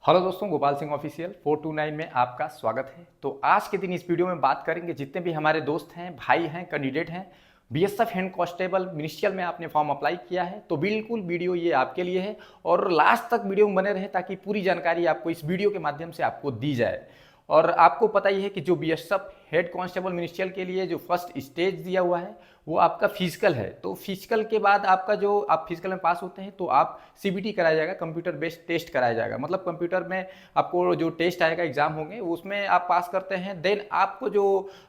Hello दोस्तों, Gopal Singh official 429 में आपका स्वागत है। तो आज के दिन इस वीडियो में बात करेंगे जितने भी हमारे दोस्त हैं, भाई हैं, कैंडिडेट हैं, बीएसएफ हैंड कांस्टेबल मिनिस्ट्रियल में आपने फॉर्म अप्लाई किया है तो बिल्कुल वीडियो ये आपके लिए है और लास्ट तक वीडियो में बने रहें ताकि पूरी जानकारी आपको इस वीडियो के माध्यम से आपको दी जाए। और आपको पता ही है कि जो बीएसएफ हेड कांस्टेबल मिनिस्ट्रियल के लिए जो फर्स्ट स्टेज दिया हुआ है वो आपका फिजिकल है। तो फिजिकल के बाद आपका जो आप फिजिकल में पास होते हैं तो आप सीबीटी कराया जाएगा, कंप्यूटर बेस्ड टेस्ट कराया जाएगा। मतलब कंप्यूटर में आपको जो टेस्ट आएगा, एग्जाम होंगे, उसमें आप पास करते हैं देन आपको जो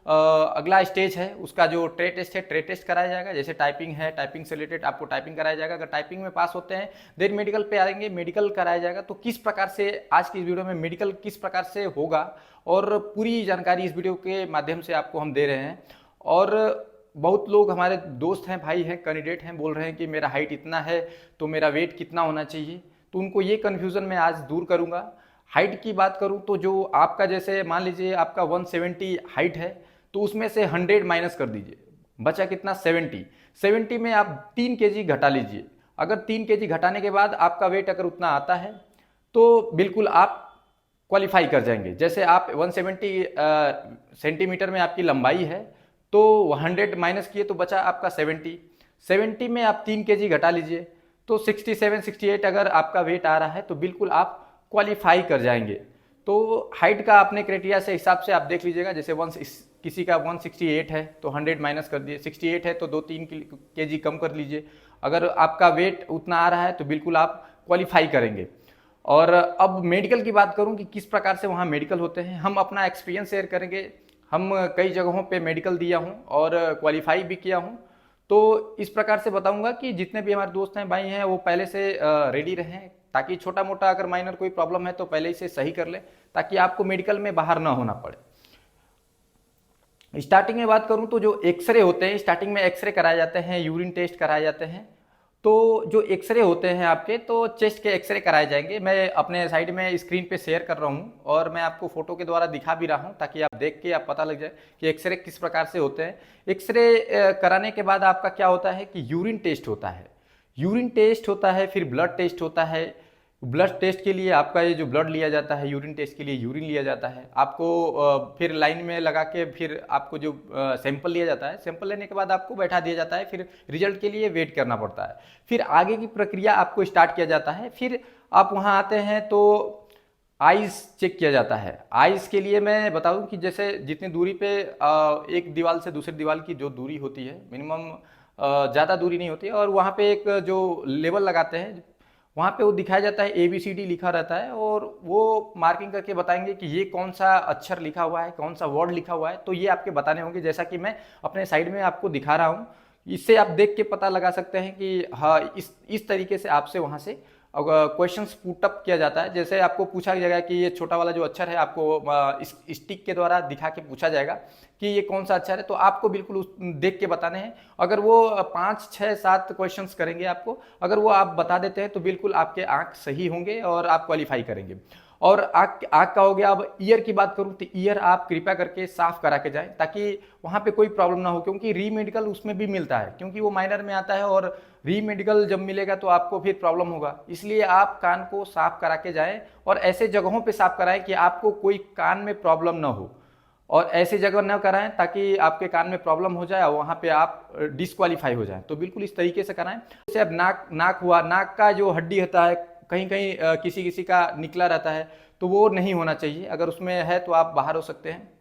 अगला स्टेज है उसका जो ट्रेड टेस्ट है, ट्रेड टेस्ट कराया जाएगा। जैसे टाइपिंग है, टाइपिंग से रिलेटेड आपको टाइपिंग कराया जाएगा। अगर टाइपिंग में पास होते हैं देन मेडिकल पे आएंगे, मेडिकल कराया जाएगा। तो किस प्रकार से आज की इस वीडियो में मेडिकल किस प्रकार से होगा और पूरी जानकारी इस वीडियो के माध्यम से आपको हम दे रहे हैं। और बहुत लोग हमारे दोस्त हैं, भाई हैं, कैंडिडेट हैं, बोल रहे हैं कि मेरा हाइट इतना है तो मेरा वेट कितना होना चाहिए। तो उनको ये कन्फ्यूज़न मैं आज दूर करूंगा। हाइट की बात करूं तो जो आपका जैसे मान लीजिए आपका 170 हाइट है तो उसमें से 100 माइनस कर दीजिए, बचा कितना 70 में आप 3 kg घटा लीजिए। अगर 3 kg घटाने के बाद आपका वेट अगर उतना आता है तो बिल्कुल आप क्वालिफाई कर जाएंगे। जैसे आप 170 सेंटीमीटर में आपकी लंबाई है तो 100 माइनस किए तो बचा आपका 70 में आप 3 kg घटा लीजिए तो 67 68 अगर आपका वेट आ रहा है तो बिल्कुल आप क्वालिफाई कर जाएंगे। तो हाइट का अपने क्राइटेरिया से हिसाब से आप देख लीजिएगा। जैसे किसी का 168 है तो 100 माइनस कर दिए, 68 है तो 2-3 kg कम कर लीजिए। अगर आपका वेट उतना आ रहा है तो बिल्कुल आप क्वालिफाई करेंगे। और अब मेडिकल की बात करूं कि किस प्रकार से वहाँ मेडिकल होते हैं, हम अपना एक्सपीरियंस शेयर करेंगे। हम कई जगहों पे मेडिकल दिया हूं और क्वालिफाई भी किया हूं। तो इस प्रकार से बताऊंगा कि जितने भी हमारे दोस्त हैं, भाई हैं, वो पहले से रेडी रहें ताकि छोटा मोटा अगर माइनर कोई प्रॉब्लम है तो पहले ही से सही कर लें ताकि आपको मेडिकल में बाहर ना होना पड़े। स्टार्टिंग में बात करूं तो जो एक्सरे होते हैं, स्टार्टिंग में एक्सरे कराए जाते हैं, यूरिन टेस्ट कराए जाते हैं। तो जो एक्सरे होते हैं आपके, तो चेस्ट के एक्सरे कराए जाएंगे। मैं अपने साइड में स्क्रीन पे शेयर कर रहा हूँ और मैं आपको फोटो के द्वारा दिखा भी रहा हूँ ताकि आप देख के आप पता लग जाए कि एक्सरे किस प्रकार से होते हैं। एक्सरे कराने के बाद आपका क्या होता है कि यूरिन टेस्ट होता है, यूरिन टेस्ट होता है, फिर ब्लड टेस्ट होता है। ब्लड टेस्ट के लिए आपका ये जो ब्लड लिया जाता है, यूरिन टेस्ट के लिए यूरिन लिया जाता है। आपको फिर लाइन में लगा के फिर आपको जो सैंपल लिया जाता है, सैंपल लेने के बाद आपको बैठा दिया जाता है, फिर रिजल्ट के लिए वेट करना पड़ता है। फिर आगे की प्रक्रिया आपको स्टार्ट किया जाता है। फिर आप वहाँ आते हैं तो आइज़ चेक किया जाता है। आइज़ के लिए मैं बताऊं कि जैसे जितनी दूरी पे एक दीवार से दूसरी दीवार की जो दूरी होती है मिनिमम ज़्यादा दूरी नहीं होती है, और वहाँ पे एक जो लेवल लगाते हैं वहाँ पे वो दिखाया जाता है, ABCD लिखा रहता है और वो मार्किंग करके बताएंगे कि ये कौन सा अक्षर लिखा हुआ है, कौन सा वर्ड लिखा हुआ है। तो ये आपके बताने होंगे, जैसा कि मैं अपने साइड में आपको दिखा रहा हूँ। इससे आप देख के पता लगा सकते हैं कि हाँ, इस तरीके से आपसे वहाँ से क्वेश्चंस पुटअप किया जाता है। जैसे आपको पूछा जाएगा कि ये छोटा वाला जो अक्षर है आपको इस स्टिक के द्वारा दिखा के पूछा जाएगा कि ये कौन सा अक्षर है, तो आपको बिल्कुल उस देख के बताने हैं। अगर वो 5 6 7 क्वेश्चंस करेंगे आपको, अगर वो आप बता देते हैं तो बिल्कुल आपके आंख सही होंगे और आप क्वालिफाई करेंगे। और आँख आँख का हो गया। अब ईयर की बात करूँ तो ईयर आप कृपया करके साफ करा के जाएं ताकि वहाँ पे कोई प्रॉब्लम ना हो, क्योंकि री मेडिकल उसमें भी मिलता है, क्योंकि वो माइनर में आता है और री मेडिकल जब मिलेगा तो आपको फिर प्रॉब्लम होगा। इसलिए आप कान को साफ करा के जाएं और ऐसे जगहों पे साफ कराएं कि आपको कोई कान में प्रॉब्लम ना हो, और ऐसी जगह न कराएं ताकि आपके कान में प्रॉब्लम हो जाए और वहाँ पे आप डिस्क्वालीफाई हो जाएं। तो बिल्कुल इस तरीके से कराएं। जैसे अब नाक हुआ, नाक का जो हड्डी होता है कहीं कहीं किसी किसी का निकला रहता है तो वो नहीं होना चाहिए। अगर उसमें है तो आप बाहर हो सकते हैं।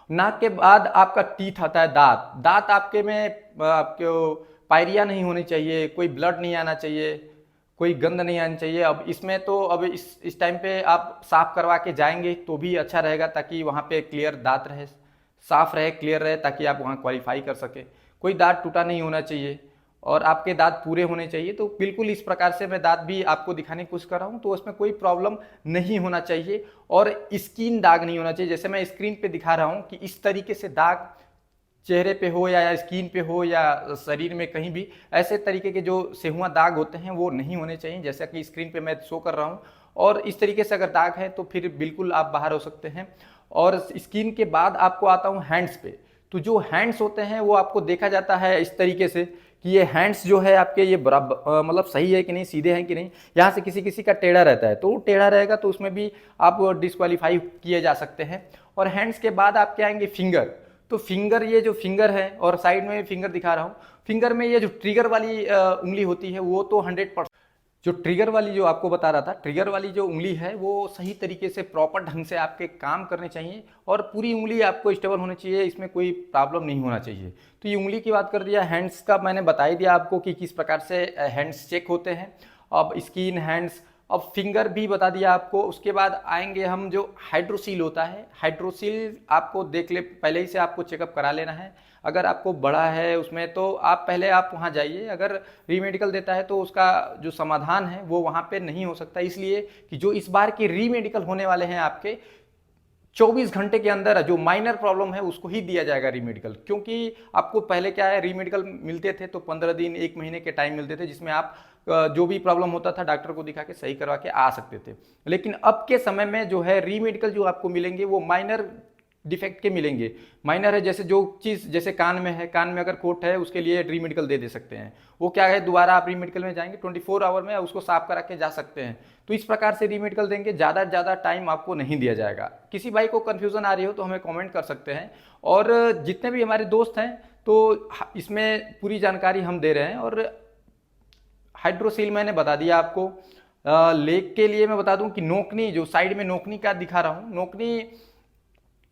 नाक के बाद आपका टीथ आता है, दांत। दांत आपके में आपको पायरिया नहीं होनी चाहिए, कोई ब्लड नहीं आना चाहिए, कोई गंद नहीं आनी चाहिए। अब इसमें तो अब इस टाइम पे आप साफ करवा के जाएंगे तो भी अच्छा रहेगा ताकि वहाँ पे क्लियर दांत रहे, साफ रहे, क्लियर रहे, ताकि आप वहाँ क्वालिफाई कर सके। कोई दांत टूटा नहीं होना चाहिए और आपके दांत पूरे होने चाहिए। तो बिल्कुल इस प्रकार से मैं दांत भी आपको दिखाने की कोशिश कर रहा हूँ, तो उसमें कोई प्रॉब्लम नहीं होना चाहिए और स्किन दाग नहीं होना चाहिए। जैसे मैं स्क्रीन पे दिखा रहा हूँ कि इस तरीके से दाग चेहरे पे हो या स्किन पे हो या शरीर में कहीं भी ऐसे तरीके के जो सेहुआ दाग होते हैं वो नहीं होने चाहिए, जैसा कि स्क्रीन पे मैं शो कर रहा हूँ। और इस तरीके से अगर दाग है तो फिर बिल्कुल आप बाहर हो सकते हैं। और स्किन के बाद आपको आता हूँ हैंड्स पे। तो जो हैंड्स होते हैं वो आपको देखा जाता है इस तरीके से कि ये हैंड्स जो है आपके ये बराबर मतलब सही है कि नहीं, सीधे हैं कि नहीं। यहाँ से किसी किसी का टेढ़ा रहता है, तो टेढ़ा रहेगा तो उसमें भी आप डिस्क्वालीफाई किए जा सकते हैं। और हैंड्स के बाद आपके आएंगे फिंगर। तो फिंगर, ये जो फिंगर है और साइड में फिंगर दिखा रहा हूँ, फिंगर में ये जो ट्रिगर वाली उंगली होती है वो तो 100%, जो ट्रिगर वाली जो आपको बता रहा था, ट्रिगर वाली जो उंगली है वो सही तरीके से प्रॉपर ढंग से आपके काम करने चाहिए और पूरी उंगली आपको स्टेबल होनी चाहिए, इसमें कोई प्रॉब्लम नहीं होना चाहिए। तो ये उंगली की बात कर दिया। हैंड्स का मैंने बता ही दिया आपको कि किस प्रकार से हैंड्स चेक होते हैं। अब स्किन, हैंड्स, अब फिंगर भी बता दिया आपको। उसके बाद आएंगे हम जो हाइड्रोसील होता है, हाइड्रोसील आपको देख ले, पहले ही से आपको चेकअप करा लेना है। अगर आपको बड़ा है उसमें तो आप पहले आप वहाँ जाइए। अगर रीमेडिकल देता है तो उसका जो समाधान है वो वहाँ पे नहीं हो सकता, इसलिए कि जो इस बार के रीमेडिकल होने वाले हैं आपके 24 घंटे के अंदर जो माइनर प्रॉब्लम है उसको ही दिया जाएगा रीमेडिकल। क्योंकि आपको पहले क्या है, रीमेडिकल मिलते थे तो 15 दिन 1 महीने के टाइम मिलते थे, जिसमें आप जो भी प्रॉब्लम होता था डॉक्टर को दिखा के सही करवा के आ सकते थे। लेकिन अब के समय में जो है रीमेडिकल जो आपको मिलेंगे वो माइनर डिफेक्ट के मिलेंगे। माइनर है, जैसे जो चीज़ जैसे कान में है, कान में अगर खोट है उसके लिए रीमेडिकल दे सकते हैं। वो क्या है, दोबारा आप रीमेडिकल में जाएंगे 24 आवर में उसको साफ करा के जा सकते हैं। तो इस प्रकार से रीमेडिकल देंगे, ज़्यादा से ज़्यादा टाइम आपको नहीं दिया जाएगा। किसी भाई को कन्फ्यूज़न आ रही हो तो हमें कॉमेंट कर सकते हैं। और जितने भी हमारे दोस्त हैं तो इसमें पूरी जानकारी हम दे रहे हैं। और हाइड्रोसील मैंने बता दिया आपको। लेग के लिए मैं बता दूं कि नोकनी, जो साइड में नोकनी का दिखा रहा हूँ,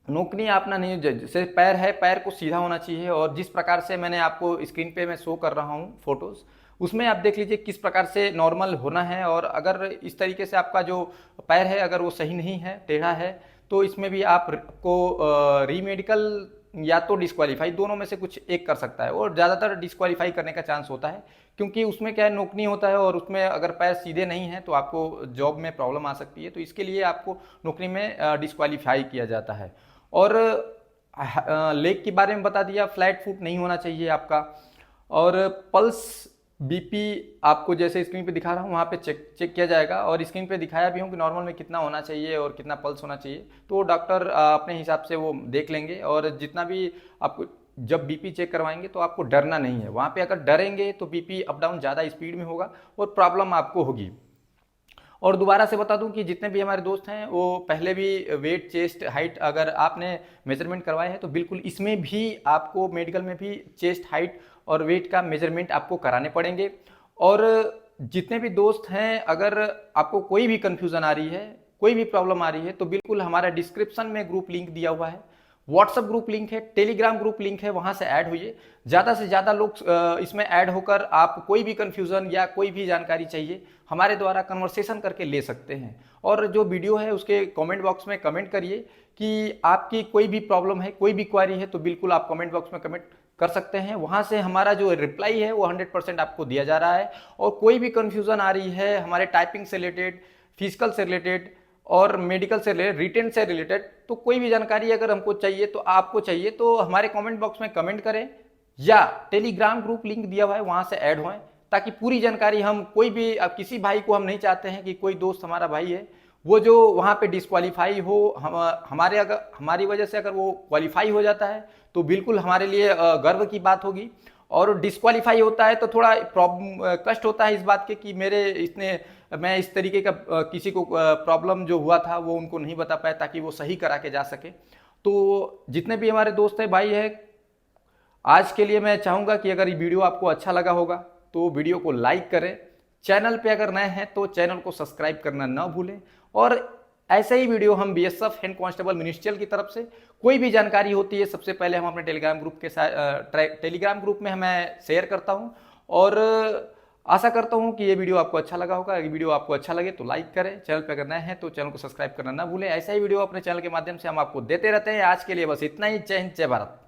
नोकनी अपना नहीं, जैसे पैर है, पैर को सीधा होना चाहिए। और जिस प्रकार से मैंने आपको स्क्रीन पे मैं शो कर रहा हूँ फोटोज, उसमें आप देख लीजिए किस प्रकार से नॉर्मल होना है। और अगर इस तरीके से आपका जो पैर है अगर वो सही नहीं है, टेढ़ा है, तो इसमें भी आपको रीमेडिकल या तो डिस्क्वालीफाई, दोनों में से कुछ एक कर सकता है। और ज़्यादातर डिस्क्वालीफाई करने का चांस होता है, क्योंकि उसमें क्या है, नोकनी होता है और उसमें अगर पैर सीधे नहीं है तो आपको जॉब में प्रॉब्लम आ सकती है। तो इसके लिए आपको नौकरी में डिस्क्वालीफाई किया जाता है। और लेग के बारे में बता दिया, फ्लैट फुट नहीं होना चाहिए आपका। और पल्स, बीपी आपको जैसे स्क्रीन पे दिखा रहा हूँ वहाँ पे चेक किया जाएगा। और स्क्रीन पे दिखाया भी हूँ कि नॉर्मल में कितना होना चाहिए और कितना पल्स होना चाहिए, तो डॉक्टर अपने हिसाब से वो देख लेंगे। और जितना भी आपको जब बीपी चेक करवाएंगे तो आपको डरना नहीं है। वहाँ पे अगर डरेंगे तो बीपी अप डाउन ज़्यादा स्पीड में होगा और प्रॉब्लम आपको होगी। और दोबारा से बता दूं कि जितने भी हमारे दोस्त हैं वो पहले भी वेट, चेस्ट, हाइट अगर आपने मेजरमेंट करवाए हैं तो बिल्कुल इसमें भी आपको मेडिकल में भी चेस्ट, हाइट और वेट का मेजरमेंट आपको कराने पड़ेंगे। और जितने भी दोस्त हैं, अगर आपको कोई भी कन्फ्यूज़न आ रही है, कोई भी प्रॉब्लम आ रही है, तो बिल्कुल हमारा डिस्क्रिप्शन में ग्रुप लिंक दिया हुआ है, व्हाट्सएप ग्रुप लिंक है, टेलीग्राम ग्रुप लिंक है, वहां से ऐड हुई। ज़्यादा से ज़्यादा लोग इसमें ऐड होकर आप कोई भी कन्फ्यूज़न या कोई भी जानकारी चाहिए हमारे द्वारा कन्वर्सेशन करके ले सकते हैं। और जो वीडियो है उसके कमेंट बॉक्स में कमेंट करिए कि आपकी कोई भी प्रॉब्लम है, कोई भी क्वारी है, तो बिल्कुल आप कमेंट बॉक्स में कमेंट कर सकते हैं। वहाँ से हमारा जो रिप्लाई है वो 100% आपको दिया जा रहा है। और कोई भी कन्फ्यूज़न आ रही है हमारे टाइपिंग से रिलेटेड, फिजिकल से रिलेटेड और मेडिकल से रिलेटेड, रिटेन से रिलेटेड, तो कोई भी जानकारी अगर हमको चाहिए तो आपको चाहिए तो हमारे कमेंट बॉक्स में कमेंट करें या टेलीग्राम ग्रुप लिंक दिया हुआ है वहाँ से ऐड होएं, ताकि पूरी जानकारी हम कोई भी, अब किसी भाई को हम नहीं चाहते हैं कि कोई दोस्त हमारा भाई है वो जो वहाँ पे डिस्क्वालीफाई हो, हमारी वजह से अगर वो क्वालिफाई हो जाता है तो बिल्कुल हमारे लिए गर्व की बात होगी। और डिस्क्वालीफाई होता है तो थोड़ा प्रॉब्लम, कष्ट होता है इस बात के कि मैं इस तरीके का किसी को प्रॉब्लम जो हुआ था वो उनको नहीं बता पाया ताकि वो सही करा के जा सके। तो जितने भी हमारे दोस्त हैं, भाई है, आज के लिए मैं चाहूँगा कि अगर ये वीडियो आपको अच्छा लगा होगा तो वीडियो को लाइक करें, चैनल पे अगर नए हैं तो चैनल को सब्सक्राइब करना ना भूलें। और ऐसे ही वीडियो हम बीएसएफ हेड कांस्टेबल मिनिस्ट्रियल की तरफ से कोई भी जानकारी होती है सबसे पहले हम अपने टेलीग्राम ग्रुप के साथ टेलीग्राम ग्रुप में मैं शेयर करता हूं। और आशा करता हूं कि ये वीडियो आपको अच्छा लगा होगा। अगर वीडियो आपको अच्छा लगे तो लाइक करें, चैनल पर अगर नए हैं तो चैनल को सब्सक्राइब करना ना भूलें। ऐसा ही वीडियो अपने चैनल के माध्यम से हम आपको देते रहते हैं। आज के लिए बस इतना ही। जय हिंद, जय भारत।